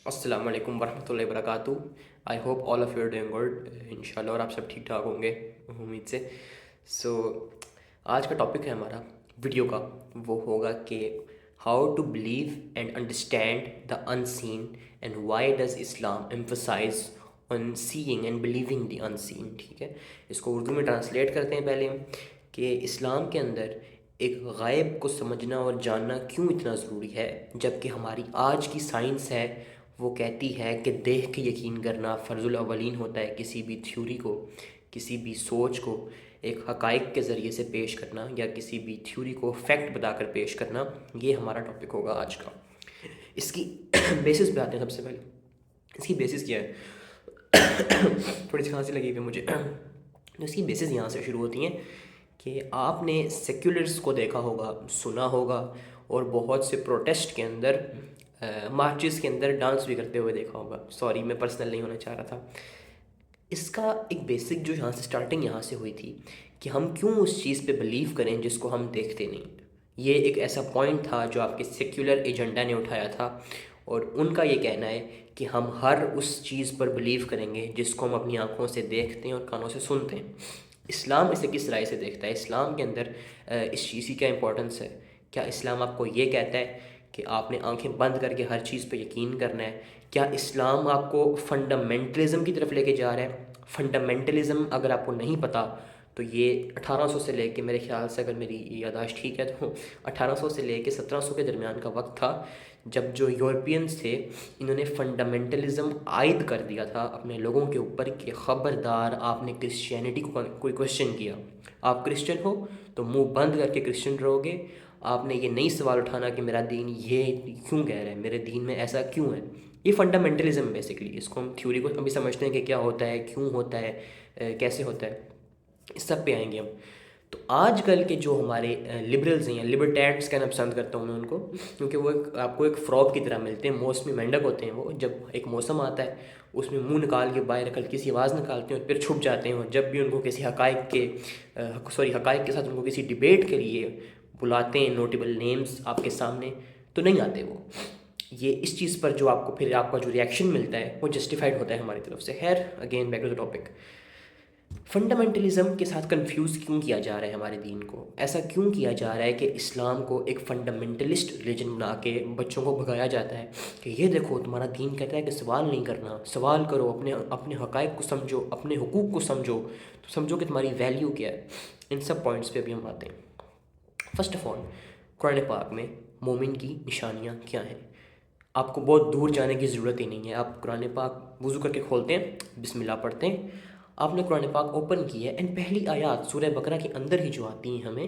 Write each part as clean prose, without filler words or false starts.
السلام علیکم ورحمۃ اللہ وبرکاتہ. I hope all of you are doing good ان شاء اللہ, اور آپ سب ٹھیک ٹھاک ہوں گے امید سے. سو آج کا ٹاپک ہے ہمارا ویڈیو کا, وہ ہوگا کہ how to believe and understand the unseen and why does Islam emphasize on seeing and believing the unseen. ٹھیک ہے, اس کو اردو میں ٹرانسلیٹ کرتے ہیں پہلے ہم, کہ اسلام کے اندر ایک غائب کو سمجھنا اور جاننا کیوں اتنا ضروری ہے, جب کہ ہماری آج کی سائنس ہے وہ کہتی ہے کہ دیکھ کے یقین کرنا فرض الاولین ہوتا ہے. کسی بھی تھیوری کو, کسی بھی سوچ کو ایک حقائق کے ذریعے سے پیش کرنا, یا کسی بھی تھیوری کو فیکٹ بتا کر پیش کرنا, یہ ہمارا ٹاپک ہوگا آج کا. اس کی بیسس پہ آتے ہیں. سب سے پہلے اس کی بیسس کیا ہے؟ تھوڑی سی کھانسی لگی ہوئی ہے مجھے. تو اس کی بیسس یہاں سے شروع ہوتی ہیں کہ آپ نے سیکولرس کو دیکھا ہوگا, سنا ہوگا, اور بہت سے پروٹیسٹ کے اندر, مارچز کے اندر ڈانس بھی کرتے ہوئے دیکھا ہوگا. سوری, میں پرسنل نہیں ہونا چاہ رہا تھا. اس کا ایک بیسک جو یہاں سے اسٹارٹنگ یہاں سے ہوئی تھی کہ ہم کیوں اس چیز پہ بلیو کریں جس کو ہم دیکھتے نہیں. یہ ایک ایسا پوائنٹ تھا جو آپ کے سیکولر ایجنڈا نے اٹھایا تھا, اور ان کا یہ کہنا ہے کہ ہم ہر اس چیز پر بلیو کریں گے جس کو ہم اپنی آنکھوں سے دیکھتے ہیں اور کانوں سے سنتے ہیں. اسلام اسے کس طرح سے دیکھتا ہے؟ اسلام کے اندر اس چیز کی کیا امپورٹنس ہے؟ کیا اسلام آپ کو یہ کہتا ہے کہ آپ نے آنکھیں بند کر کے ہر چیز پہ یقین کرنا ہے؟ کیا اسلام آپ کو فنڈامنٹلزم کی طرف لے کے جا رہا ہے؟ فنڈامنٹلزم اگر آپ کو نہیں پتہ تو یہ 1800 سے لے کے, میرے خیال سے اگر میری یادداشت ٹھیک ہے تو 1800 سے لے کے 1700 کے درمیان کا وقت تھا جب جو یورپینز تھے انہوں نے فنڈامنٹلزم عائد کر دیا تھا اپنے لوگوں کے اوپر کہ خبردار آپ نے کرسچینٹی کو کوئی کویشچن کیا, آپ کرسچن ہو تو منہ بند کر کے کرسچن رہو گے. آپ نے یہ نہیں سوال اٹھانا کہ میرا دین یہ کیوں کہہ رہا ہے, میرے دین میں ایسا کیوں ہے. یہ فنڈامنٹلزم بیسکلی, اس کو ہم تھیوری کو ہم بھی سمجھتے ہیں کہ کیا ہوتا ہے, کیوں ہوتا ہے, کیسے ہوتا ہے, اس سب پہ آئیں گے ہم. تو آج کل کے جو ہمارے لبرلز ہیں, یا لبرٹیرینس کہنا پسند کرتا ہوں میں ان کو, کیونکہ وہ آپ کو ایک فراگ کی طرح ملتے ہیں, موسمی مینڈک ہوتے ہیں وہ. جب ایک موسم آتا ہے اس میں منہ نکال کے باہر ہلکی سی آواز نکالتے ہیں اور پھر چھپ جاتے ہیں, اور جب بھی ان کو کسی حقائق کے ساتھ ان کو کسی ڈبیٹ کے لیے بلاتے ہیں, نوٹیبل نیمز آپ کے سامنے, تو نہیں آتے وہ. یہ اس چیز پر جو آپ کو پھر آپ کا جو ریئیکشن ملتا ہے وہ جسٹیفائڈ ہوتا ہے ہماری طرف سے. خیر, again back to the topic. Fundamentalism کے ساتھ کنفیوز کیوں کیا جا رہا ہے ہمارے دین کو؟ ایسا کیوں کیا جا رہا ہے کہ اسلام کو ایک فنڈامنٹلسٹ ریلیجن بنا کے بچوں کو بھگایا جاتا ہے کہ یہ دیکھو تمہارا دین کہتا ہے کہ سوال نہیں کرنا, سوال کرو, اپنے حقائق کو سمجھو, اپنے حقوق کو سمجھو, تو سمجھو کہ تمہاری ویلیو کیا ہے. ان سب پوائنٹس پہ بھی ہم آتے ہیں. فرسٹ آف آل, قرآن پاک میں مومن کی نشانیاں کیا ہیں؟ آپ کو بہت دور جانے کی ضرورت ہی نہیں ہے. آپ قرآن پاک وضو کر کے کھولتے ہیں, بسم اللہ پڑھتے ہیں, آپ نے قرآن پاک اوپن کی ہے, اینڈ پہلی آیات سورہ بقرہ کے اندر ہی جو آتی ہیں ہمیں,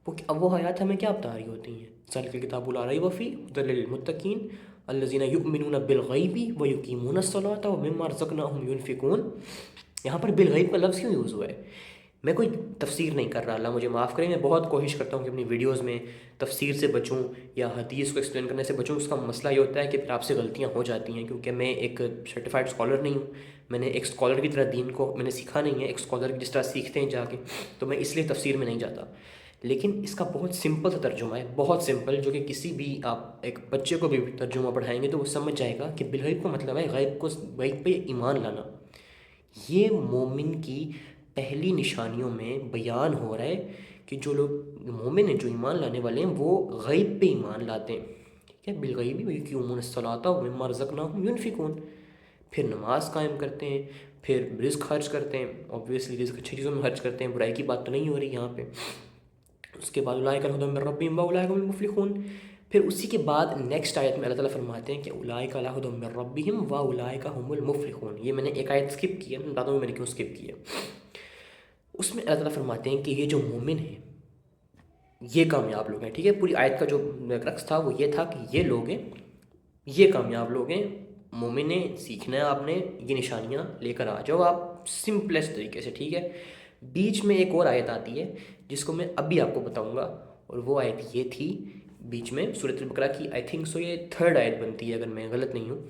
وہ آیات ہمیں کیا بتا رہی ہوتی ہیں؟ ذالک الکتاب لا ریب فیہ ھدی للمتقین الذین یؤمنون بالغیب ویقیمون الصلاۃ ومما رزقناہم ینفقون. یہاں پر بالغیب کا لفظ کیوں یوز ہوا ہے؟ میں کوئی تفسیر نہیں کر رہا, اللہ مجھے معاف کریں. میں بہت کوشش کرتا ہوں کہ اپنی ویڈیوز میں تفسیر سے بچوں یا حدیث کو ایکسپلین کرنے سے بچوں. اس کا مسئلہ یہ ہوتا ہے کہ پھر آپ سے غلطیاں ہو جاتی ہیں, کیونکہ میں ایک سرٹیفائڈ اسکالر نہیں ہوں. میں نے ایک اسکالر کی طرح دین کو میں نے سیکھا نہیں ہے, ایک اسکالر جس طرح سیکھتے ہیں جا کے, تو میں اس لیے تفسیر میں نہیں جاتا. لیکن اس کا بہت سمپل سا ترجمہ ہے, بہت سمپل, جو کہ کسی بھی آپ ایک بچے کو بھی ترجمہ پڑھائیں گے تو وہ سمجھ جائے گا کہ بالغیب کا مطلب ہے غیب پہ ایمان لانا. یہ مومن کی پہلی نشانیوں میں بیان ہو رہا ہے کہ جو لوگ مومن ہیں, جو ایمان لانے والے ہیں, وہ غیب پہ ایمان لاتے ہیں. ٹھیک ہے, بالغیب ویقیمون الصلاۃ ومما رزقناہم ینفقون. پھر نماز قائم کرتے ہیں, پھر رزق خرچ کرتے ہیں. اوبویسلی رزق اچھی چیزوں میں خرچ کرتے ہیں, برائی کی بات تو نہیں ہو رہی یہاں پہ. اس کے بعد اولئک علی ھدی من ربہم واولئک هم المفلحون. پھر اسی کے بعد نیکسٹ آیت میں اللہ تعالیٰ فرماتے ہیں کہ اولئک علی ھدی من ربہم واولئک هم المفلحون. یہ میں نے ایک آیت اسکپ کی ہے, میں بتاتا ہوں میں نے کیوں اسکپ کی ہے. اس میں اللہ تعالیٰ فرماتے ہیں کہ یہ جو مومن ہیں یہ کامیاب لوگ ہیں. ٹھیک ہے, پوری آیت کا جو رقص تھا وہ یہ تھا کہ یہ لوگ ہیں, یہ کامیاب لوگ ہیں. مومن نے سیکھنا ہے, آپ نے یہ نشانیاں لے کر آ جاؤ آپ سمپلیسٹ طریقے سے. ٹھیک ہے, بیچ میں ایک اور آیت آتی ہے جس کو میں ابھی آپ کو بتاؤں گا, اور وہ آیت یہ تھی بیچ میں سورۃ البقرہ کی, آئی تھنک سو یہ 3rd آیت بنتی ہے اگر میں غلط نہیں ہوں,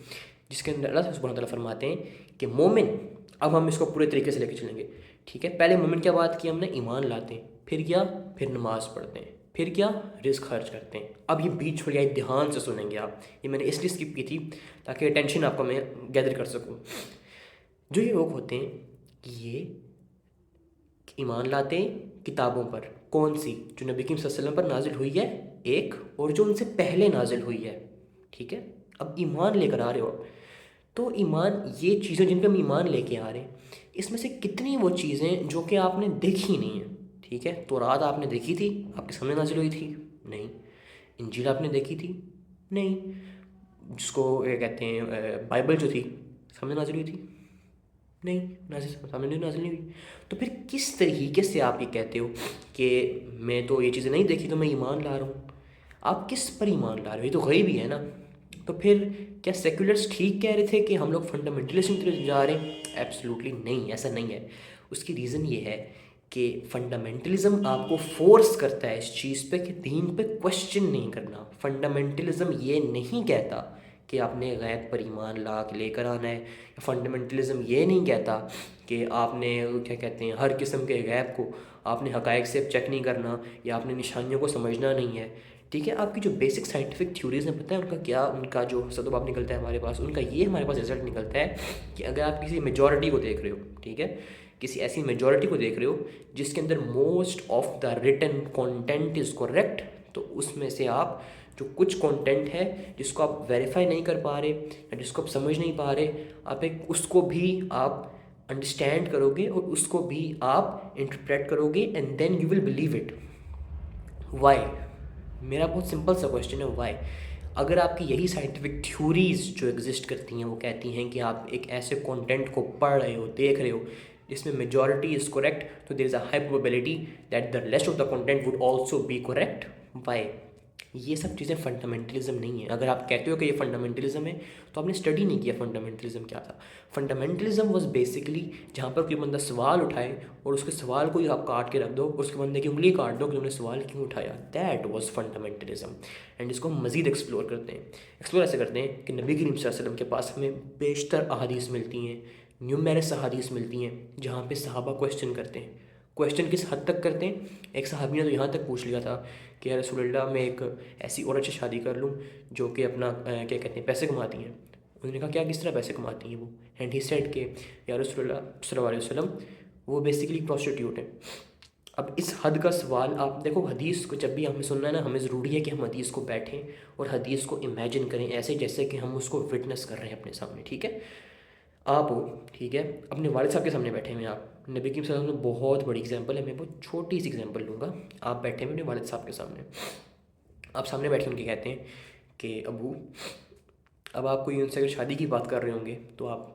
جس کے اندر اللہ سبحانہ تعالیٰ فرماتے ہیں کہ مومن, اب ہم اس کو پورے طریقے سے لے کے چلیں گے. ٹھیک ہے, پہلے مومن کیا بات کی ہم نے؟ ایمان لاتے ہیں, پھر کیا؟ پھر نماز پڑھتے ہیں. پھر کیا رزق خرچ کرتے ہیں. اب یہ بیچ چھوڑ جائے, دھیان سے سنیں گے آپ, یہ میں نے اس لیے اسکپ کی تھی تاکہ اٹینشن آپ کو میں گیدر کر سکوں. جو یہ لوگ ہوتے ہیں یہ ایمان لاتے ہیں کتابوں پر. کون سی؟ جو نبی کریم صلی اللہ علیہ وسلم پر نازل ہوئی ہے ایک, اور جو ان سے پہلے نازل ہوئی ہے. ٹھیک ہے, اب ایمان لے کر آ رہے ہو تو ایمان, یہ چیزیں جن پہ ہم ایمان لے کے آ رہے ہیں, اس میں سے کتنی وہ چیزیں جو کہ آپ نے دیکھی نہیں ہیں. ٹھیک ہے, تو رات آپ نے دیکھی تھی, آپ کے سامنے نازل ہوئی تھی؟ نہیں. انجیل آپ نے دیکھی تھی؟ نہیں. جس کو کہتے ہیں بائبل جو تھی, سامنے نازل ہوئی تھی؟ نہیں, سامنے نازل نہیں ہوئی. تو پھر کس طریقے سے آپ یہ کہتے ہو کہ میں تو یہ چیزیں نہیں دیکھی تو میں ایمان لا رہا ہوں؟ آپ کس پر ایمان لا رہے ہو؟ یہ تو غیب ہی ہے نا. تو پھر کیا سیکولرس ٹھیک کہہ رہے تھے کہ ہم لوگ فنڈامنٹلزم کی طرف جا رہے ہیں؟ ایبسلیوٹلی نہیں, ایسا نہیں ہے. اس کی ریزن یہ ہے کہ فنڈامنٹلزم آپ کو فورس کرتا ہے اس چیز پہ کہ دین پہ کوشچن نہیں کرنا. فنڈامنٹلزم یہ نہیں کہتا کہ آپ نے غیب پر ایمان لا کے لے کر آنا ہے. فنڈامنٹلزم یہ نہیں کہتا کہ آپ نے کیا کہتے ہیں ہر قسم کے غیب کو آپ نے حقائق سے چیک نہیں کرنا یا آپ نے نشانیوں کو سمجھنا نہیں ہے. ٹھیک ہے, آپ کی جو بیسک سائنٹیفک تھیوریز ہیں پتہ ہے ان کا کیا, ان کا جو سدباب نکلتا ہے ہمارے پاس, ان کا یہ ہمارے پاس رزلٹ نکلتا ہے کہ اگر آپ کسی میجورٹی کو دیکھ رہے ہو, ٹھیک ہے, کسی ایسی میجورٹی کو دیکھ رہے ہو جس کے اندر most of the written content is correct, تو اس میں سے آپ جو کچھ کانٹینٹ ہے جس کو آپ ویریفائی نہیں کر پا رہے یا جس کو آپ سمجھ نہیں پا رہے, آپ ایک اس کو بھی آپ انڈرسٹینڈ کرو گے اور اس کو بھی آپ انٹرپریٹ کرو گے and then you will believe it. Why? میرا بہت سمپل سا کویشچن ہے, وائی. اگر آپ کی یہی سائنٹیفک تھیوریز جو ایگزسٹ کرتی ہیں وہ کہتی ہیں کہ آپ ایک ایسے کانٹینٹ کو پڑھ رہے ہو, دیکھ رہے ہو جس میں میجورٹی از کریکٹ, تو there is a high probability that the rest of the content would also be correct. Why? یہ سب چیزیں فنڈامنٹلزم نہیں ہیں. اگر آپ کہتے ہو کہ یہ فنڈامنٹلزم ہے تو آپ نے اسٹڈی نہیں کیا فنڈامنٹلزم کیا تھا. فنڈامنٹلزم واز بیسکلی جہاں پر کوئی بندہ سوال اٹھائے اور اس کے سوال کو ہی آپ کاٹ کے رکھ دو, اس کے بندے کی انگلی کاٹ دو کہ انہوں نے سوال کیوں اٹھایا. That was fundamentalism. اینڈ اس کو ہم مزید ایکسپلور کرتے ہیں. ایکسپلور ایسے کرتے ہیں کہ نبی کریم صلی اللہ علیہ وسلم کے پاس ہمیں بیشتر احادیث ملتی ہیں, نیومیرس احادیث ملتی ہیں جہاں پہ صحابہ کویشچن کرتے ہیں. کویشچن کس حد تک کرتے ہیں؟ ایک صحابی نے تو یہاں تک پوچھ لیا تھا کہ یا رسول اللہ میں ایک ایسی عورت سے شادی کر لوں جو کہ اپنا کیا کہتے ہیں پیسے کماتی ہیں. انہوں نے کہا کیا, کس طرح پیسے کماتی ہیں وہ؟ اینڈ ہی سیڈ کہ یا رسول اللہ صلی اللہ علیہ وسلم وہ بیسیکلی پروسٹیٹیوٹ ہیں. اب اس حد کا سوال آپ دیکھو, حدیث کو جب بھی ہمیں سننا ہے نا, ہمیں ضروری ہے کہ ہم حدیث کو بیٹھیں اور حدیث کو امیجن کریں ایسے جیسے کہ ہم اس کو وٹنس کر رہے ہیں اپنے سامنے. ٹھیک ہے, آپ ہو, ٹھیک ہے, اپنے والد صاحب کے سامنے بیٹھے ہوئے ہیں آپ. نبی کریم صلی اللہ علیہ وسلم بہت بڑی ایگزامپل ہے, میں بہت چھوٹی سی ایگزامپل لوں گا. آپ بیٹھے ہوئے اپنے والد صاحب کے سامنے, آپ سامنے بیٹھے ان کے کہتے ہیں کہ ابو, اب آپ کوئی ان سے اگر شادی کی بات کر رہے ہوں گے تو آپ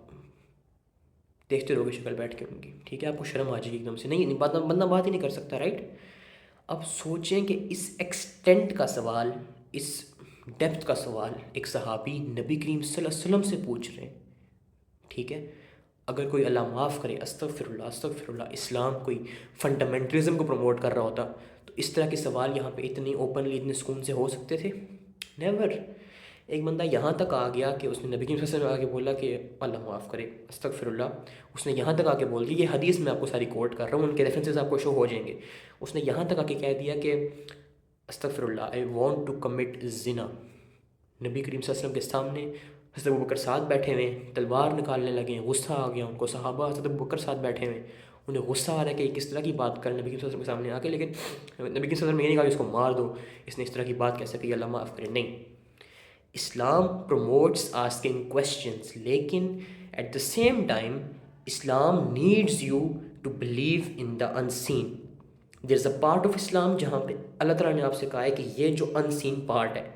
دیکھتے رہو گے شکل بیٹھ کے ان کی. ٹھیک ہے, آپ کو شرم آ جائے گی ایک دم سے, نہیں بندہ بات ہی نہیں کر سکتا, رائٹ. اب سوچیں کہ اس ایکسٹینٹ کا سوال, اس ڈیپتھ کا سوال ایک صحابی نبی کریم صلی اللہ علیہ وسلم سے پوچھ رہے ہیں. ٹھیک ہے, اگر کوئی اللہ معاف کرے, استغفر اللہ استغفر اللہ, اسلام کوئی فنڈامنٹلزم کو پروموٹ کر رہا ہوتا تو اس طرح کے سوال یہاں پہ اتنی اوپنلی اتنے سکون سے ہو سکتے تھے؟ نیور. ایک بندہ یہاں تک آ گیا کہ اس نے نبی کریم صلی اللہ علیہ وسلم آ کے بولا کہ اللہ معاف کرے, استغفر اللہ. اس نے یہاں تک آ کے بول دیا, یہ حدیث میں آپ کو ساری کوٹ کر رہا ہوں, ان کے ریفرنسز آپ کو شو ہو جائیں گے. اس نے یہاں تک آ کے کہہ دیا کہ استغفر اللہ, آئی وانٹ ٹو کمٹ زنا. نبی کریم صلی اللہ علیہ وسلم کے سامنے حضرت ابوبکر ساتھ بیٹھے ہوئے ہیں, تلوار نکالنے لگے ہیں, غصہ آ گیا ان کو. صحابہ حضرت ابوبکر ساتھ بیٹھے ہوئے ہیں, انہیں غصہ آ رہا ہے کہ کس طرح کی بات کریں نبی صلی اللہ علیہ وسلم کے سامنے آ کے. لیکن نبی صلی اللہ علیہ وسلم نے یہ نہیں کہا کہ اس کو مار دو, اس نے اس طرح کی بات کیسے کی, اللہ معاف کرے. نہیں, اسلام پروموٹس آسکنگ کویشچنس, لیکن at the same time Islam needs you to believe in the unseen. There is a part of Islam جہاں پہ اللہ تعالیٰ نے آپ سے کہا ہے کہ یہ جو ان سین پارٹ ہے.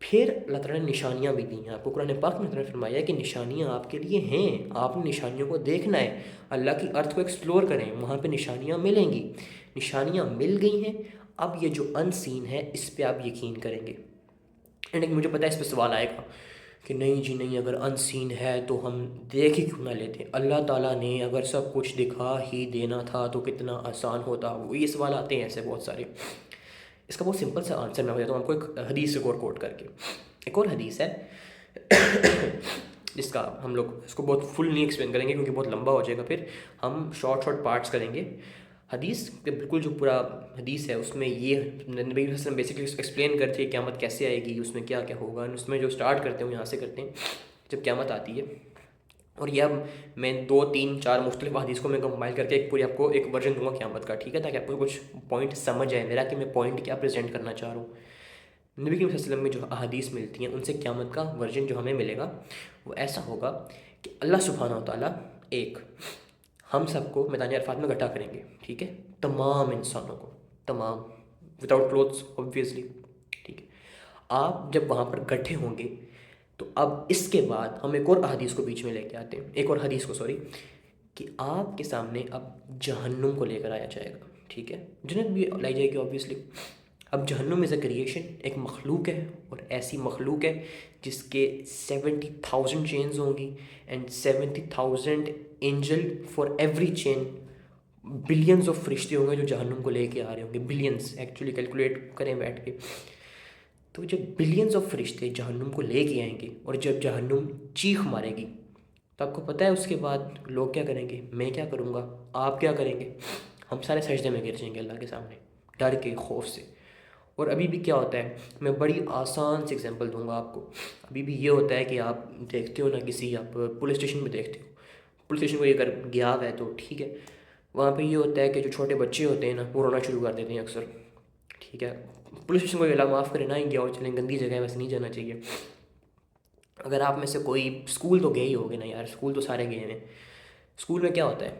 پھر اللہ تعالیٰ نے نشانیاں بھی دی ہیں آپ کو. قرآن پاک میں اللہ تعالیٰ نے فرمایا ہے کہ نشانیاں آپ کے لیے ہیں, آپ نے نشانیوں کو دیکھنا ہے. اللہ کی ارتھ کو ایکسپلور کریں, وہاں پہ نشانیاں ملیں گی. نشانیاں مل گئی ہیں, اب یہ جو ان سین ہے اس پہ آپ یقین کریں گے. اینڈ مجھے پتہ ہے اس پہ سوال آئے گا کہ نہیں جی نہیں, اگر ان سین ہے تو ہم دیکھ ہی کیوں نہ لیتے. اللہ تعالیٰ نے اگر سب کچھ دکھا ہی دینا تھا تو کتنا آسان ہوتا. وہ یہ سوال آتے ہیں ایسے بہت سارے. اس کا بہت سمپل سا آنسر میں بتاتا ہوں آپ کو, ایک حدیث سے کوٹ کر کے. ایک اور حدیث ہے جس کا ہم لوگ اس کو بہت فل نہیں ایکسپلین کریں گے کیونکہ بہت لمبا ہو جائے گا, پھر ہم شارٹ پارٹس کریں گے. حدیث کے بالکل جو پورا حدیث ہے اس میں یہ نبی صلی اللہ علیہ وسلم بیسکلی ایکسپلین کرتے ہیں قیامت کیسے آئے گی، اس میں کیا کیا ہوگا. اس میں جو اسٹارٹ کرتے ہیں یہاں سے کرتے ہیں جب قیامت آتی ہے. اور یہ اب میں 2 3 4 مختلف حدیث کو میں کمپائل کر کے ایک پوری آپ کو ایک ورژن دوں گا قیامت کا، ٹھیک ہے، تاکہ آپ کو کچھ پوائنٹ سمجھ آئے میرا کہ میں پوائنٹ کیا پریزنٹ کرنا چاہ رہا ہوں. نبی کریم صلی اللہ علیہ وسلم میں جو احادیث ملتی ہیں ان سے قیامت کا ورژن جو ہمیں ملے گا وہ ایسا ہوگا کہ اللہ سبحانہ و تعالیٰ ایک ہم سب کو میدان عرفات میں اکٹھا کریں گے، ٹھیک ہے، تمام انسانوں کو، تمام وداؤٹ کلوتھس اوبویسلی، ٹھیک ہے. آپ جب وہاں پر اکٹھے ہوں گے تو اب اس کے بعد ہم ایک اور حدیث کو بیچ میں لے کے آتے ہیں، ایک اور حدیث کو سوری، کہ آپ کے سامنے اب جہنم کو لے کر آیا جائے گا، ٹھیک ہے، جنت بھی لائی جائے گی اوبویسلی. اب جہنم از اے کریشن، ایک مخلوق ہے، اور ایسی مخلوق ہے جس کے 70,000 چینز ہوں گی and 70,000 angel for every chain. Billions of فرشتے ہوں گے جو جہنم کو لے کے آ رہے ہوں گے، بلینز ایکچولی کیلکولیٹ کریں بیٹھ کے. تو جب بلینز آف فرشتے جہنم کو لے کے آئیں گے اور جب جہنم چیخ مارے گی تو آپ کو پتہ ہے اس کے بعد لوگ کیا کریں گے، میں کیا کروں گا، آپ کیا کریں گے، ہم سارے سجدے میں گر جائیں گے اللہ کے سامنے ڈر کے خوف سے. اور ابھی بھی کیا ہوتا ہے، میں بڑی آسان سی ایگزامپل دوں گا آپ کو. ابھی بھی یہ ہوتا ہے کہ آپ دیکھتے ہو نا، کسی آپ پولیس اسٹیشن پہ دیکھتے ہو، پولیس اسٹیشن کو یہ کر گیا ہوا ہے تو ٹھیک ہے، وہاں پہ یہ ہوتا ہے کہ جو چھوٹے بچے ہوتے ہیں نا وہ رونا شروع کر دیتے ہیں اکثر، ٹھیک ہے. پولیس اسٹیشن کو یہ اللہ معاف کرے نہ ہی گیا ہو، چلیں گندی جگہ ہے ویسے نہیں جانا چاہیے. اگر آپ میں سے کوئی اسکول تو گئے ہی ہوگے نا یار، اسکول تو سارے گئے ہیں. اسکول میں کیا ہوتا ہے،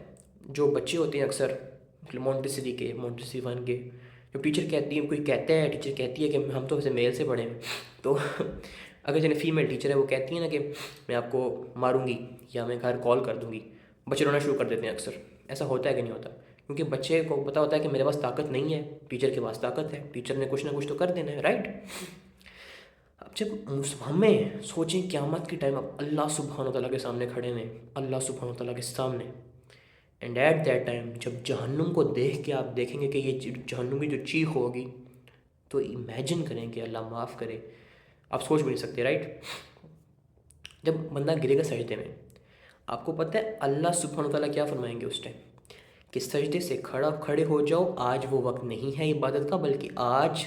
جو بچے ہوتے ہیں اکثر مونٹیسری کے، مونٹیسری 1 کے، جو ٹیچر کہتی ہے، کوئی کہتا ہے، ٹیچر کہتی ہے کہ ہم تو ویسے میل سے پڑھے ہیں، تو اگر جنہیں فیمیل ٹیچر ہے وہ کہتی ہیں نا کہ میں آپ کو ماروں گی یا میں گھر کال کر دوں گی، بچے رونا شروع کر دیتے ہیں اکثر. ایسا ہوتا ہے کہ نہیں ہوتا؟ کیونکہ بچے کو پتہ ہوتا ہے کہ میرے پاس طاقت نہیں ہے، ٹیچر کے پاس طاقت ہے، ٹیچر نے کچھ نہ کچھ تو کر دینا ہے، رائٹ. اب جب ہمیں سوچیں قیامت کے ٹائم اب اللہ سبحانہ و تعالیٰ کے سامنے کھڑے ہیں، اللہ سبحانہ و تعالیٰ کے سامنے، اینڈ ایٹ دیٹ ٹائم جب جہنم کو دیکھ کے آپ دیکھیں گے کہ یہ جہنم کی جو چیخ ہوگی تو امیجن کریں کہ اللہ معاف کرے، آپ سوچ بھی نہیں سکتے، رائٹ. جب بندہ گرے گا سجدے میں، آپ کو پتہ ہے اللہ سبحانہ و تعالیٰ کیا فرمائیں گے اس ٹائم، کہ سجدے سے کھڑے ہو جاؤ، آج وہ وقت نہیں ہے عبادت کا، بلکہ آج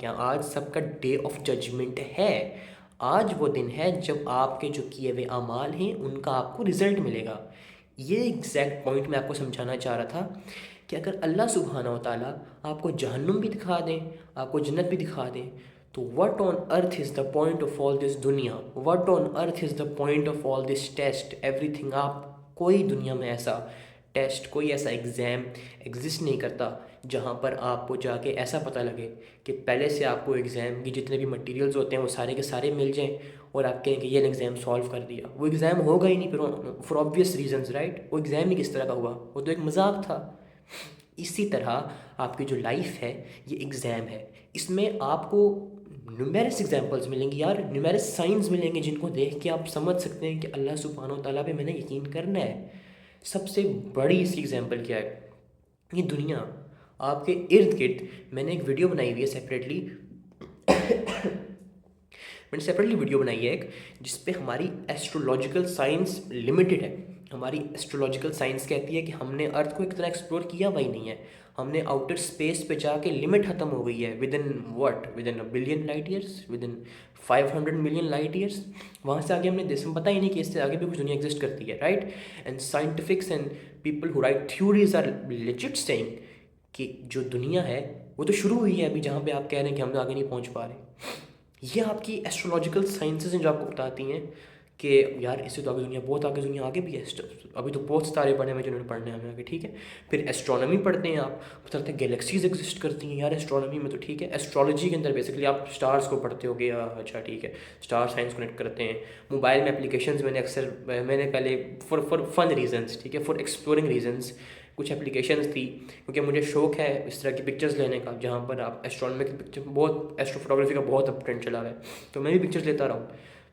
آج سب کا ڈے آف ججمنٹ ہے. آج وہ دن ہے جب آپ کے جو کیے ہوئے اعمال ہیں ان کا آپ کو رزلٹ ملے گا. یہ ایگزیکٹ پوائنٹ میں آپ کو سمجھانا چاہ رہا تھا کہ اگر اللہ سبحانہ و تعالیٰ آپ کو جہنم بھی دکھا دیں، آپ کو جنت بھی دکھا دیں، تو what on earth is the point of all this دنیا، what on earth is the point of all this test every thing. آپ کوئی دنیا میں ایسا ٹیسٹ، کوئی ایسا ایگزام ایگزسٹ نہیں کرتا جہاں پر آپ کو جا کے ایسا پتہ لگے کہ پہلے سے آپ کو ایگزام کی جتنے بھی مٹیریلز ہوتے ہیں وہ سارے کے سارے مل جائیں اور آپ کہیں کہ یہ ایگزام سالو کر دیا. وہ ایگزام ہوگا ہی نہیں پھر فار آبویس ریزنز، رائٹ. وہ ایگزام ہی کس طرح کا ہوا، وہ تو ایک مذاق تھا. اسی طرح آپ کی جو لائف ہے یہ ایگزام ہے، اس میں آپ کو نیومیرس ایگزامپلز ملیں گی یار، نیومیرس سائنز ملیں گے جن کو دیکھ کے آپ سمجھ سکتے ہیں کہ اللہ سبحانہ و تعالیٰ پہ میں نے یقین کرنا ہے. سب سے بڑی اس کی ایگزامپل کیا ہے، یہ دنیا آپ کے ارد گرد. میں نے ایک ویڈیو بنائی ہوئی ہے سیپریٹلی، میں نے سیپریٹلی ویڈیو بنائی ہے ایک، جس پہ ہماری ایسٹرولوجیکل سائنس لمیٹڈ ہے. ہماری ایسٹرولوجیکل سائنس کہتی ہے کہ ہم نے ارتھ کو اتنا ایکسپلور کیا ہی نہیں ہے، ہم نے آؤٹر اسپیس پہ جا کے لمٹ ختم ہو گئی ہے with in a billion light years, with in 500 million light years. وہاں سے آگے ہم نے پتہ ہی نہیں کہ اس سے آگے بھی کچھ دنیا ایگزسٹ کرتی ہے، right. And scientifics and people who write theories are legit seeing کہ جو دنیا ہے وہ تو شروع ہوئی ہے ابھی، جہاں پہ آپ کہہ رہے ہیں کہ ہم تو آگے نہیں پہنچ پا رہے. یہ آپ کی ایسٹرولوجیکل سائنسز ہیں جو آپ کو بتاتی ہیں کہ یار اس سے تو آگے دنیا، بہت آگے دنیا آگے بھی ہے. ابھی تو بہت ستارے پڑھے ہیں جنہوں نے پڑھنے ہمیں آگے، ٹھیک ہے. پھر ایسٹرونومی پڑھتے ہیں آپ، پتہ چلتا ہے گیلیکسیز ایگزسٹ کرتی ہیں یار ایسٹرونومی میں تو، ٹھیک ہے. ایسٹرالوجی کے اندر بیسکلی آپ اسٹارس کو پڑھتے ہو گے، اچھا ٹھیک ہے، اسٹار سائنس کنیکٹ کرتے ہیں. موبائل میں اپلیکیشنز میں نے پہلے فار فن ریزنس، ٹھیک ہے، فار ایکسپلورنگ ریزنس کچھ اپلیکیشنز تھی، کیونکہ مجھے شوق ہے اس طرح کی پکچرز لینے کا جہاں پر آپ ایسٹرونومی کی پکچر، بہت ایسٹرو فوٹوگرافی کا بہت اب ٹرینڈ چلا ہوا ہے تو میں بھی پکچرز لیتا رہا ہوں.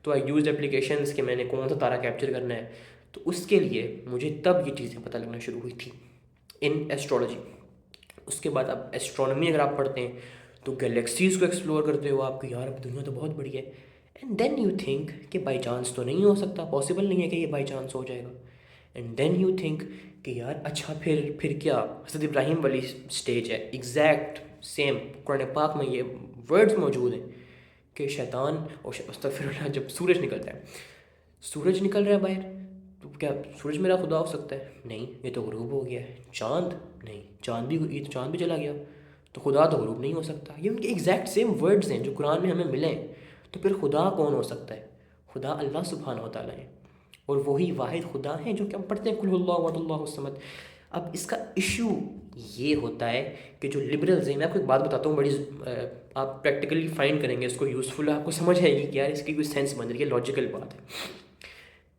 تو آئی یوز اپلیکیشنز کہ میں نے کون سا تارا کیپچر کرنا ہے. تو اس کے لیے مجھے تب یہ چیزیں پتہ لگنا شروع ہوئی تھی ان ایسٹرولوجی. اس کے بعد اب ایسٹرونومی اگر آپ پڑھتے ہیں تو گلیکسیز کو ایکسپلور کرتے ہو آپ کہ یار اب دنیا تو بہت بڑی ہے. اینڈ دین یو تھنک کہ بائی چانس تو نہیں ہو سکتا، پاسبل نہیں ہے کہ یہ بائی چانس ہو جائے گا. اینڈ دین یو تھنک کہ یار اچھا پھر کیا. حضرت ابراہیم والی سٹیج ہے, ایگزیکٹ سیم قرآن پاک میں یہ ورڈز موجود ہیں کہ شیطان اور استغفر اللہ, جب سورج نکلتا ہے, سورج نکل رہا ہے باہر, تو کیا سورج میرا خدا ہو سکتا ہے؟ نہیں, یہ تو غروب ہو گیا ہے. چاند نہیں, چاند بھی چلا گیا, تو خدا تو غروب نہیں ہو سکتا. یہ ان کے ایگزیکٹ سیم ورڈز ہیں جو قرآن میں ہمیں ملے ہیں. تو پھر خدا کون ہو سکتا ہے؟ خدا اللہ سبحانہ و تعالیٰ ہے, اور وہی واحد خدا ہیں جو کہ ہم پڑھتے ہیں قل هو اللہ احد اللہ الصمد. اب اس کا ایشو یہ ہوتا ہے کہ جو لبرلز ہیں, میں آپ کو ایک بات بتاتا ہوں بڑی, آپ پریکٹیکلی فائنڈ کریں گے اس کو یوزفل, آپ کو سمجھ آئے گی کہ یار اس کی کوئی سینس بن رہی ہے, لاجیکل بات ہے.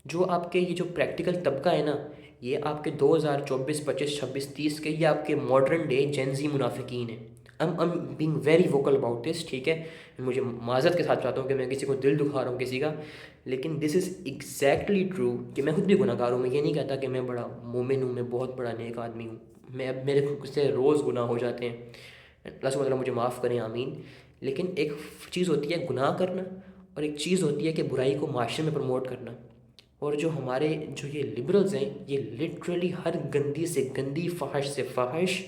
جو آپ کے یہ جو پریکٹیکل طبقہ ہے نا, یہ آپ کے 2024 25 26 30 کے, یہ آپ کے ماڈرن ڈے جینزی منافقین ہیں. I'm being very vocal about this, ٹھیک ہے, مجھے معذرت کے ساتھ چاہتا ہوں کہ میں کسی کو دل دکھا رہا ہوں کسی کا, لیکن دس از ایگزیکٹلی ٹرو کہ میں خود بھی گناہ گار ہوں. میں یہ نہیں کہتا کہ میں بڑا مومن ہوں, میں بہت بڑا نیک آدمی ہوں. میں اب میرے خود سے روز گناہ ہو جاتے ہیں, اللہ سبحانہ مجھے معاف کریں, آمین. لیکن ایک چیز ہوتی ہے گناہ کرنا, اور ایک چیز ہوتی ہے کہ برائی کو معاشرے میں پروموٹ کرنا. اور جو ہمارے جو یہ لبرلز ہیں, یہ لٹرلی ہر گندی سے گندی, فحش سے فحش,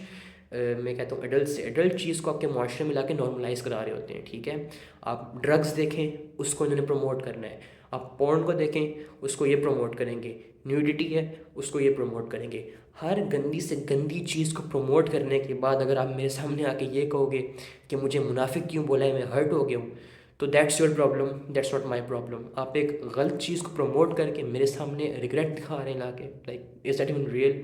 میں کہتا ہوں ایڈلٹ سے ایڈلٹ چیز کو آپ کے معاشرے میں لا کے نارملائز کرا رہے ہوتے ہیں. ٹھیک ہے, آپ ڈرگز دیکھیں, اس کو انہوں نے پروموٹ کرنا ہے. آپ پورن کو دیکھیں, اس کو یہ پروموٹ کریں گے. نیوڈیٹی ہے, اس کو یہ پروموٹ کریں گے. ہر گندی سے گندی چیز کو پروموٹ کرنے کے بعد اگر آپ میرے سامنے آ کے یہ کہو گے کہ مجھے منافق کیوں بولا ہے, میں ہرٹ ہو گیا ہوں, تو that's your problem, that's not my problem. آپ ایک غلط چیز کو پروموٹ کر کے میرے سامنے ریگریٹ دکھا رہے ہیں لا کے, like is that even real?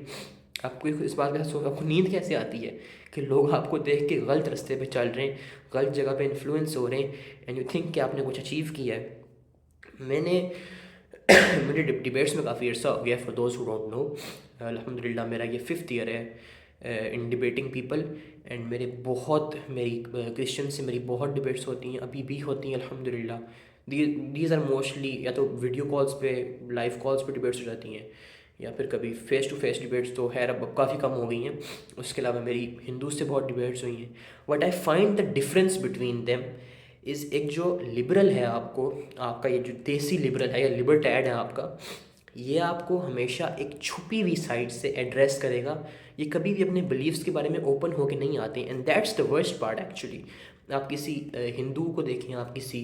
آپ کو اس بات کا آپ کو نیند کیسے آتی ہے کہ لوگ آپ کو دیکھ کے غلط رستے پہ چل رہے ہیں, غلط جگہ پہ انفلوئنس ہو رہے ہیں, اینڈ یو تھنک کہ آپ نے کچھ اچیو کیا ہے. میرے ڈبیٹس میں کافی عرصہ ہو گیا, for those who don't know, الحمد للہ میرا یہ 5th ایئر ہے ان ڈبیٹنگ پیپل. اینڈ میری کرسچن سے میری بہت ڈبیٹس ہوتی ہیں, ابھی بھی ہوتی ہیں الحمد للہ. دیز آر موسٹلی یا تو ویڈیو کالس پہ, لائیو کالس پہ ڈبیٹس ہو جاتی ہیں, یا پھر کبھی فیس ٹو فیس ڈبیٹس, تو خیر اب کافی کم ہو گئی ہیں. اس کے علاوہ میری ہندو سے بہت ڈبیٹس ہوئی ہیں. What I find the difference between them is, ایک جو لبرل ہے آپ کا یہ جو دیسی لبرل ہے یا لبرٹیڈ ہے آپ کا, یہ آپ کو ہمیشہ ایک چھپی ہوئی سائڈ سے ایڈریس کرے گا. یہ کبھی بھی اپنے بلیفس کے بارے میں اوپن ہو کے نہیں آتے, and that's the worst part actually. آپ کسی ہندو کو دیکھیں, آپ کسی,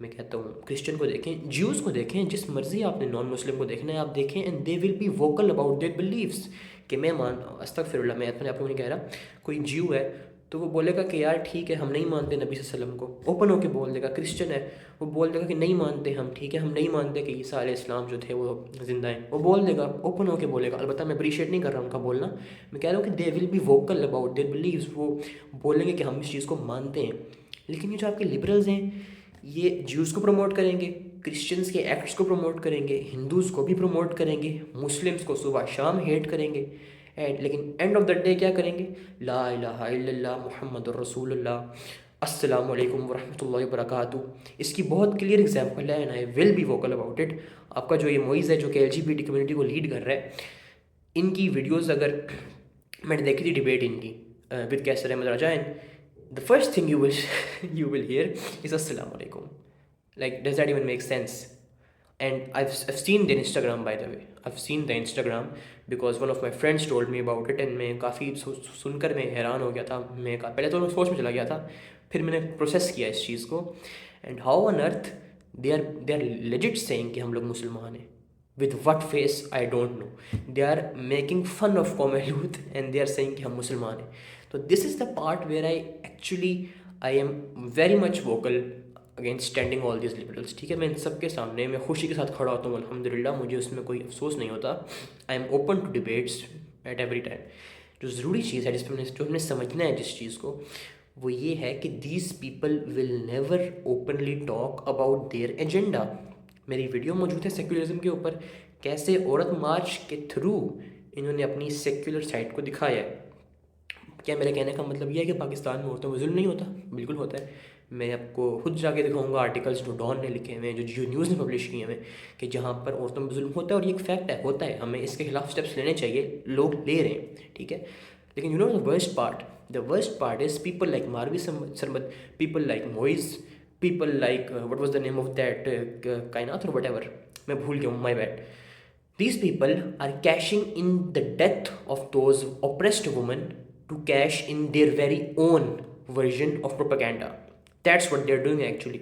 میں کہتا ہوں کرسچن کو دیکھیں, جیوز کو دیکھیں, جس مرضی آپ نے نان مسلم کو دیکھنا ہے آپ دیکھیں, and they will be vocal about their beliefs کہ میں استغفر اللہ, میں اپنے آپ کو نہیں کہہ رہا, کوئی جیو ہے تو وہ بولے گا کہ یار ٹھیک ہے ہم نہیں مانتے نبی صلی اللہ علیہ وسلم کو, اوپن ہو کے بول دے گا. کرسچن ہے, وہ بول دے گا کہ نہیں مانتے ہم, ٹھیک ہے ہم نہیں مانتے کہ عیسیٰ علیہ السلام جو تھے وہ زندہ ہیں, وہ بول دے گا, اوپن ہو کے بولے گا. البتہ میں اپریشیٹ نہیں کر رہا ہوں ان کا بولنا, میں کہہ رہا ہوں کہ they will be vocal about their beliefs, وہ بولیں گے کہ ہم اس چیز کو مانتے ہیں. لیکن یہ جو آپ کے لبرلز ہیں, یہ جیوز کو پروموٹ کریں گے, کرسچنس کے ایکٹس کو پروموٹ کریں گے, ہندوز کو بھی پروموٹ کریں گے, مسلمس کو صبح شام ہیٹ کریں گے, لیکن اینڈ آف دا ڈے کیا کریں گے؟ لا الہ الا اللہ محمد الرسول اللہ, السلام علیکم ورحمۃ اللہ وبرکاتہ. اس کی بہت کلیئر ایگزامپل ہے, and I will be vocal about it. آپ کا جو یہ موئز ہے جو کہ LGBT کمیونٹی کو لیڈ کر رہا ہے, ان کی ویڈیوز اگر میں نے دیکھی تھی ڈبیٹ ان کی ود کیسر احمد راجائن, the first thing you will hear is السلام علیکم. Like, does that even make sense? And I've seen the Instagram, by the way. I've seen the Instagram because one of my friends told me about it, and میں کافی سن کر میں حیران ہو گیا تھا. میں پہلے تو سوچ میں چلا گیا تھا, پھر میں نے پروسیس کیا اس چیز کو, and how on earth they are legit saying کہ ہم لوگ مسلمان ہیں. With what face I don't know. They are making fun of قوم لوط and they are saying کہ ہم مسلمان ہیں. So this is the part where I am very much vocal against standing all these liberals. ٹھیک ہے, میں ان سب کے سامنے میں خوشی کے ساتھ کھڑا ہوتا ہوں الحمدللہ, مجھے اس میں کوئی افسوس نہیں ہوتا. I am open to debates at every time. جو ضروری چیز ہے جس پہ جو ہم نے سمجھنا ہے جس چیز کو, وہ یہ ہے کہ these people will never openly talk about their agenda. میری ویڈیو موجود ہے سیکولرزم کے اوپر, کیسے عورت مارچ کے تھرو انہوں نے اپنی سیکولر سائڈ کو دکھایا ہے. کیا میرے کہنے کا مطلب یہ ہے کہ پاکستان میں عورتوں میں ظلم نہیں ہوتا؟ بالکل ہوتا ہے. میں آپ کو خود جا کے دکھاؤں گا آرٹیکلس جو ڈان نے لکھے ہوئے ہیں, جو جیو نیوز نے پبلش کیے ہوئے, کہ جہاں پر عورتوں میں ظلم ہوتا ہے, اور یہ ایک فیکٹ ہے, ہوتا ہے, ہمیں اس کے خلاف اسٹیپس لینے چاہیے, لوگ لے رہے ہیں. ٹھیک ہے, لیکن you know the worst part is people like Marvi Sirmed, people like Moiz, people like what was the name of that Kainat اور وٹ ایور, میں بھول گیا ہوں, my bad. These people are cashing in the death of those oppressed women to cash in their very own version of propaganda. That's what they're doing actually.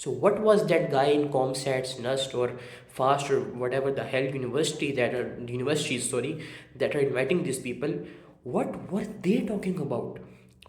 So what was that guy in ComStats, NUST or FAST or whatever the hell universities that are inviting these people, what were they talking about?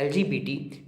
LGBT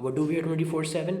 24/7?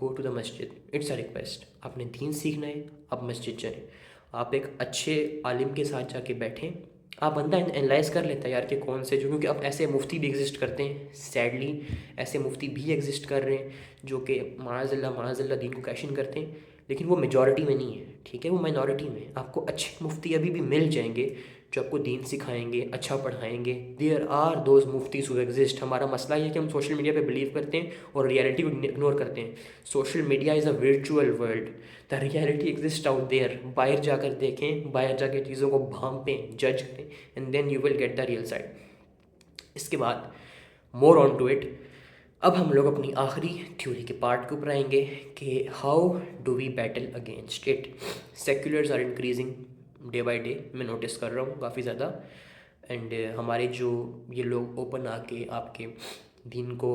Go to the مسجد، it's a request. آپ نے دین سیکھنا ہے، آپ مسجد جائیں. آپ ایک اچھے عالم کے ساتھ جا کے بیٹھیں. آپ بندہ انالائز کر لیتا ہے یار کہ کون سے جو، کیونکہ اب ایسے مفتی بھی ایگزسٹ کرتے ہیں، سیڈلی ایسے مفتی بھی ایگزسٹ کر رہے ہیں جو کہ معاذ اللہ دین کو کیشن کرتے ہیں، لیکن وہ میجورٹی میں نہیں ہے. ٹھیک ہے، وہ مائنورٹی میں. آپ کو اچھے مفتی ابھی بھی مل جائیں گے جو آپ کو دین سکھائیں گے، اچھا پڑھائیں گے. There are those muftis who exist. ہمارا مسئلہ یہ ہے کہ ہم سوشل میڈیا پہ بلیو کرتے ہیں اور ریئلٹی کو اگنور کرتے ہیں. Social media is a virtual world, the reality exist out there. باہر جا کر دیکھیں، باہر جا کے چیزوں کو بھانپیں، جج کریں، and then you will get the real side. اس کے بعد مور آن ٹو اٹ، اب ہم لوگ اپنی آخری تھیوری کے پارٹ کے اوپر آئیں گے کہ how do we battle against it. Seculars are increasing day by day. میں نوٹس کر رہا ہوں کافی زیادہ. اینڈ ہمارے جو یہ لوگ اوپن آ کے آپ کے دین کو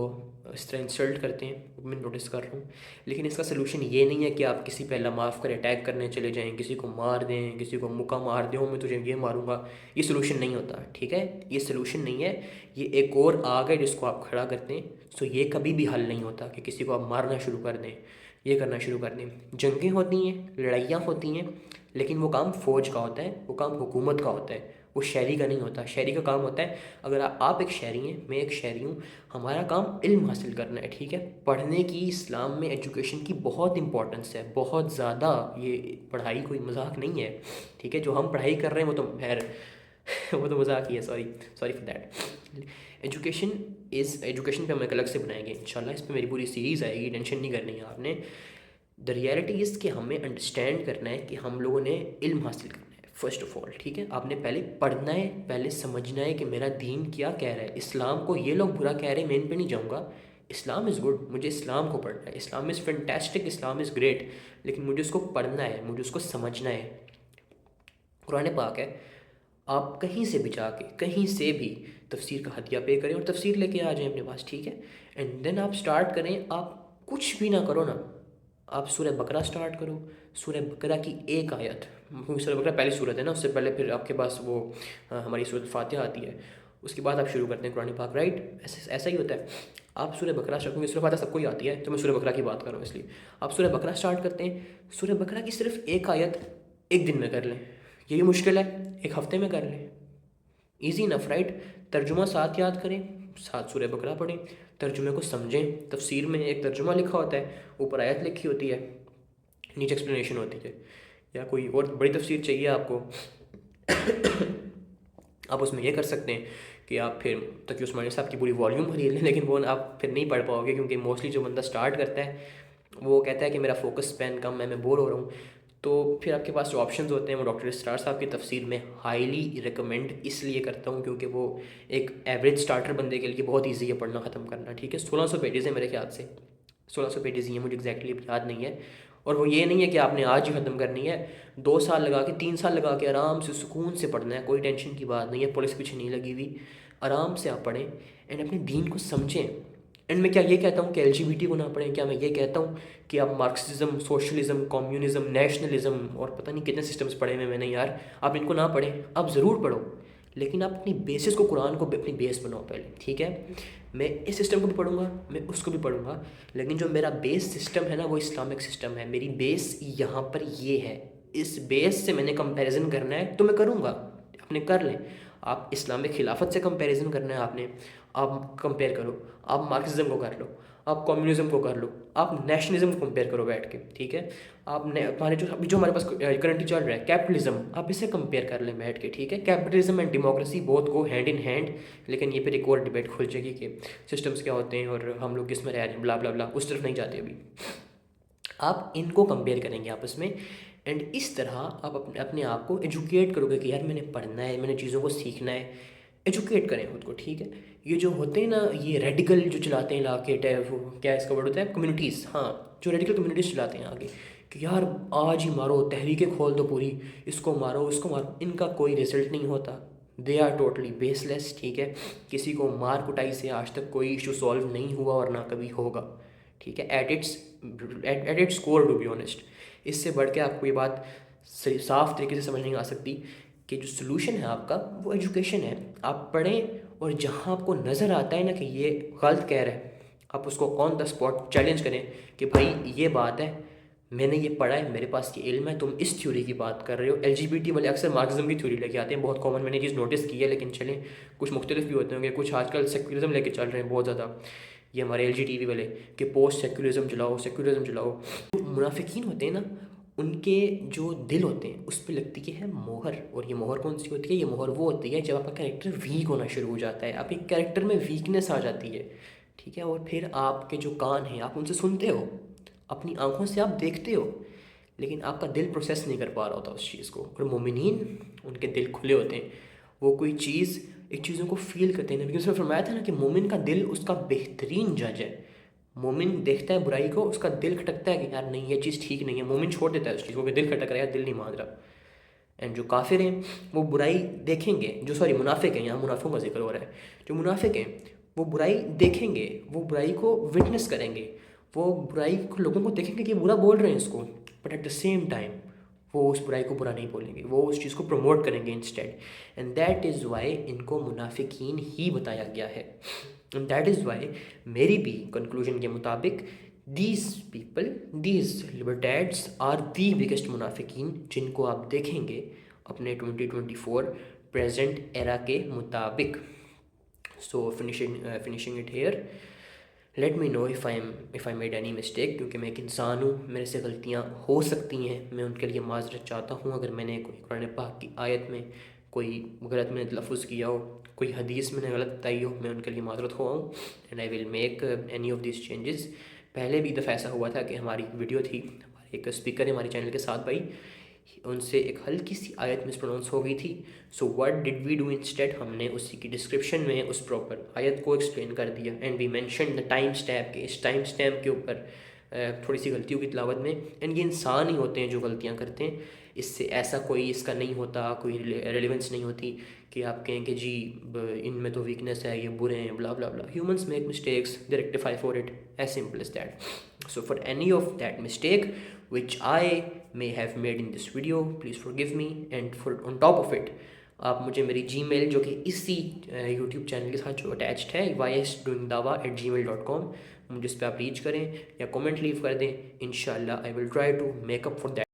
اس طرح انسلٹ کرتے ہیں، میں نوٹس کر رہا ہوں. لیکن اس کا سلوشن یہ نہیں ہے کہ آپ کسی پہ اللہ معاف کر اٹیک کرنے چلے جائیں، کسی کو مار دیں، کسی کو مکہ مار دیں، میں تجھے یہ ماروں گا. یہ سلوشن نہیں ہوتا. ٹھیک ہے، یہ سلوشن نہیں ہے. یہ ایک اور آگ ہے جس کو آپ کھڑا کرتے ہیں. سو یہ کبھی بھی حل نہیں ہوتا کہ کسی کو آپ مارنا شروع کر دیں، یہ کرنا شروع کر دیں. جنگیں ہوتی ہیں، لڑائیاں ہوتی ہیں، لیکن وہ کام فوج کا ہوتا ہے، وہ کام حکومت کا ہوتا ہے، وہ شہری کا نہیں ہوتا. شہری کا کام ہوتا ہے، اگر آپ ایک شہری ہیں، میں ایک شہری ہوں، ہمارا کام علم حاصل کرنا ہے. ٹھیک ہے، پڑھنے کی اسلام میں ایجوکیشن کی بہت امپورٹنس ہے، بہت زیادہ. یہ پڑھائی کوئی مذاق نہیں ہے. ٹھیک ہے، جو ہم پڑھائی کر رہے ہیں وہ تو خیر وہ تو مذاق ہی ہے. Sorry for that. ایجوکیشن پہ ہم ایک الگ سے بنائیں گے انشاءاللہ. اس پہ میری پوری سیریز آئے گی، ٹینشن نہیں کرنی ہے آپ نے. دا ریئلٹی از کہ ہمیں انڈرسٹینڈ کرنا ہے کہ ہم لوگوں نے علم حاصل کرنا ہے فرسٹ آف آل. ٹھیک ہے، آپ نے پہلے پڑھنا ہے، پہلے سمجھنا ہے کہ میرا دین کیا کہہ رہا ہے. اسلام کو یہ لوگ برا کہہ رہے ہیں، میں ان پہ نہیں جاؤں گا. اسلام از گڈ، مجھے اسلام کو پڑھنا ہے. اسلام از فینٹاسٹک، اسلام از گریٹ، لیکن مجھے اس کو پڑھنا ہے، مجھے اس کو سمجھنا ہے. قرآن پاک ہے، آپ کہیں سے بھی جا کے، کہیں سے بھی تفسیر کا ہدیہ پے کریں اور تفسیر لے کے آ جائیں اپنے پاس. ٹھیک ہے، اینڈ دین آپ اسٹارٹ کریں. آپ کچھ بھی نہ کرو نا، آپ سورہ بقرہ اسٹارٹ کرو. سورہ بقرہ کی ایک آیت، سورہ بقرہ پہلی صورت ہے نا، اس سے پہلے پھر آپ کے پاس وہ ہماری سورۃ فاتحہ آتی ہے. اس کے بعد آپ شروع کرتے ہیں قرآن پاک، رائٹ؟ ایسا ہی ہوتا ہے. آپ سورہ بقرہ اسٹارٹ کریں گے، سورہ فاتحہ سب کو ہی آتی ہے تو میں سورہ بقرہ کی بات کر رہا ہوں اس لیے. آپ سورہ بقرہ اسٹارٹ کرتے ہیں، سورہ بقرہ کی صرف ایک آیت ایک دن میں کر لیں. یہ بھی مشکل ہے، ایک ہفتے میں کر لیں. ایزی انف، رائٹ؟ ترجمہ ساتھ یاد کریں، ساتھ سورہ بقرہ پڑھیں، ترجمے کو سمجھیں. تفسیر میں ایک ترجمہ لکھا ہوتا ہے، اوپر آیت لکھی ہوتی ہے، نیچے ایکسپلینیشن ہوتی ہے. یا کوئی اور بڑی تفسیر چاہیے آپ کو، آپ اس میں یہ کر سکتے ہیں کہ آپ پھر تقی عثمانی صاحب کی پوری والیوم خرید لیں. لیکن وہ آپ پھر نہیں پڑھ پاؤ گے، کیونکہ موسٹلی جو بندہ اسٹارٹ کرتا ہے وہ کہتا ہے کہ میرا فوکس اسپین کم ہے، میں بور ہو رہا ہوں. تو پھر آپ کے پاس جو آپشنز ہوتے ہیں وہ ڈاکٹر اسرار صاحب کی تفسیر میں ہائیلی ریکمینڈ اس لیے کرتا ہوں کیونکہ وہ ایک ایوریج اسٹارٹر بندے کے لیے بہت ایزی ہے پڑھنا ختم کرنا. ٹھیک ہے، 1600 پیجز ہیں میرے خیال سے، 1600 پیجز ہی ہیں، مجھے ایگزیکٹلی یاد نہیں ہے. اور وہ یہ نہیں ہے کہ آپ نے آج ہی ختم کرنی ہے، 2 سال لگا کے، 3 سال لگا کے آرام سے سکون سے پڑھنا ہے. کوئی ٹینشن کی بات نہیں ہے، پولیس پیچھے نہیں لگی ہوئی. آرام سے آپ پڑھیں اینڈ اپنے دین کو سمجھیں. اینڈ میں کیا یہ کہتا ہوں کہ ایل جی بی ٹی کو نہ پڑھیں؟ کیا میں یہ کہتا ہوں کہ آپ مارکسزم، سوشلزم، کمیونزم، نیشنلزم اور پتہ نہیں کتنے سسٹمز پڑھے ہوئے میں نے یار، آپ ان کو نہ پڑھیں. آپ ضرور پڑھو، لیکن آپ اپنی بیسس کو، قرآن کو اپنی بیس بناؤ پہلے. ٹھیک ہے، میں اس سسٹم کو بھی پڑھوں گا، میں اس کو بھی پڑھوں گا، لیکن جو میرا بیس سسٹم ہے نا وہ اسلامک سسٹم ہے. میری بیس یہاں پر یہ ہے، اس بیس سے میں نے کمپیریزن کرنا ہے تو میں کروں گا. آپ نے کر لیں. آپ اسلامک خلافت سے کمپیریزن کرنا ہے آپ نے، آپ کمپیئر کرو. آپ مارکسزم کو کر لو، آپ کمیونزم کو کر لو، آپ نیشنلزم کو کمپیئر کرو بیٹھ کے. ٹھیک ہے، آپ نے ہمارے جو ہمارے پاس کرنٹلی چل رہا ہے کیپٹلزم، آپ اسے کمپیئر کر لیں بیٹھ کے. ٹھیک ہے، کیپٹلزم اینڈ ڈیموکریسی بہت گو ہینڈ ان ہینڈ. لیکن یہ پھر ایک اور ڈبیٹ کھل جائے گی کہ سسٹمز کیا ہوتے ہیں اور ہم لوگ کس میں رہ رہے ہیں، بلا بلا بلا. اس طرف نہیں جاتے ابھی. آپ ان کو کمپیئر کریں گے آپس میں، اینڈ اس طرح آپ اپنے آپ کو ایجوکیٹ کرو گے کہ یار میں نے پڑھنا ہے، میں نے چیزوں کو سیکھنا ہے. ایجوکیٹ کریں خود کو. ٹھیک ہے، یہ جو ہوتے ہیں نا، یہ ریڈیکل جو چلاتے ہیں علاقے وہ کیا اس کا ورڈ ہوتا ہے، کمیونٹیز. ہاں، جو ریڈیکل کمیونٹیز چلاتے ہیں آگے کہ یار آج ہی مارو، تحریکیں کھول دو پوری، اس کو مارو اس کو مارو. ان کا کوئی رزلٹ نہیں ہوتا. دے آر ٹوٹلی بیس لیس. ٹھیک ہے، کسی کو مار کٹائی سے آج تک کوئی ایشو سولو نہیں ہوا اور نہ کبھی ہوگا. ٹھیک ہے، at its core to be honest. اس سے بڑھ کے آپ کو یہ بات صاف طریقے سے سمجھ نہیں آ سکتی کہ جو سلوشن ہے آپ کا وہ ایجوکیشن ہے. آپ پڑھیں اور جہاں آپ کو نظر آتا ہے نا کہ یہ غلط کہہ رہا ہے، آپ اس کو آن دا اسپاٹ چیلنج کریں کہ بھائی یہ بات ہے، میں نے یہ پڑھا ہے، میرے پاس یہ علم ہے، تم اس تھیوری کی بات کر رہے ہو. LGBT والے اکثر مارکسزم کی تھیوری لے کے آتے ہیں، بہت کامن میں نے چیز نوٹس کی ہے، لیکن چلیں کچھ مختلف بھی ہوتے ہوں گے. کچھ آج کل سیکولرزم لے کے چل رہے ہیں بہت زیادہ، یہ ہمارے LGTV والے کہ پوسٹ سیکولرزم چلاؤ، سیکولرزم چلاؤ. منافقین ہوتے ہیں نا، ان کے جو دل ہوتے ہیں اس پہ لگتی ہے مہر. اور یہ مہر کون سی ہوتی ہے؟ یہ مہر وہ ہوتی ہے جب آپ کا کریکٹر ویک ہونا شروع ہو جاتا ہے، آپ کے کریکٹر میں ویکنیس آ جاتی ہے، ٹھیک ہے. اور پھر آپ کے جو کان ہیں آپ ان سے سنتے ہو، اپنی آنکھوں سے آپ دیکھتے ہو، لیکن آپ کا دل پروسیس نہیں کر پا رہا ہوتا اس چیز کو. اور مومنین ان کے دل کھلے ہوتے ہیں، وہ کوئی چیز ایک چیزوں کو فیل کرتے ہیں. نبی اس نے فرمایا تھا نا کہ مومن کا دل اس کا بہترین جج ہے. مومن دیکھتا ہے برائی کو، اس کا دل کھٹکتا ہے کہ یار نہیں یہ چیز ٹھیک نہیں ہے، مومن چھوڑ دیتا ہے اس چیز کو کہ دل کھٹک رہا ہے، دل نہیں مان رہا. اینڈ جو کافر ہیں وہ برائی دیکھیں گے، جو منافق ہیں، یہاں منافقوں کا ذکر ہو رہا ہے، جو منافق ہیں وہ برائی دیکھیں گے، وہ برائی کو وٹنس کریں گے، وہ برائی کو لوگوں کو دیکھیں گے کہ برا بول رہے ہیں اس کو، but at the same time وہ اس برائی کو برا نہیں بولیں گے، وہ اس چیز کو پروموٹ کریں گے instead. And that is why ان کو منافقین ہی بتایا گیا ہے. اینڈ دیٹ از وائی میری بھی کنکلوژن کے مطابق these people, these libertards are the biggest منافقین، جن کو آپ دیکھیں گے اپنے 2024 پریزنٹ ایرا کے مطابق. So finishing it here. Let me know if I made any mistake, کیونکہ میں ایک انسان ہوں، میرے سے غلطیاں ہو سکتی ہیں، میں ان کے لیے معذرت چاہتا ہوں. اگر میں نے کوئی قرآن پاک کی آیت میں کوئی غلط میں نے لفظ کیا ہو، کوئی حدیث میں نے غلط بتائی ہو، میں ان کے لیے معذرت ہوا ہوں. And I will make any of these changes. پہلے بھی دفعہ ایسا ہوا تھا کہ ہماری ویڈیو تھی، ہمارے ایک اسپیکر ہے ہمارے چینل کے ساتھ بھائی، ان سے ایک ہلکی سی آیت مس پروننس ہو گئی تھی. So what did we do instead, ہم نے اسی کی ڈسکرپشن میں اس پراپر آیت کو ایکسپلین کر دیا. And we mention the timestamp, کہ اس ٹائم اسٹیمپ کے اوپر تھوڑی سی غلطیوں کی تلاوت میں. اینڈ یہ انسان ہی ہوتے ہیں جو غلطیاں کرتے ہیں، اس سے ایسا کوئی اس کا نہیں ہوتا، کوئی ریلیونس نہیں ہوتی کہ آپ کہیں کہ جی ان میں تو ویکنیس ہے، یہ برے ہیں، بلا بلا بلا. Humans make mistakes, they rectify for it, as simple is that. So for any of that mistake which I may have made in this video, please forgive me. And for on top of it, آپ مجھے میری جی میل جو کہ اسی YouTube channel کے ساتھ جو attached ہے ysdoingdawa@gmail.com، مجھے اس پہ آپ ریچ کریں یا کومنٹ لیو کر دیں. انشاءاللہ I will try to make up for that.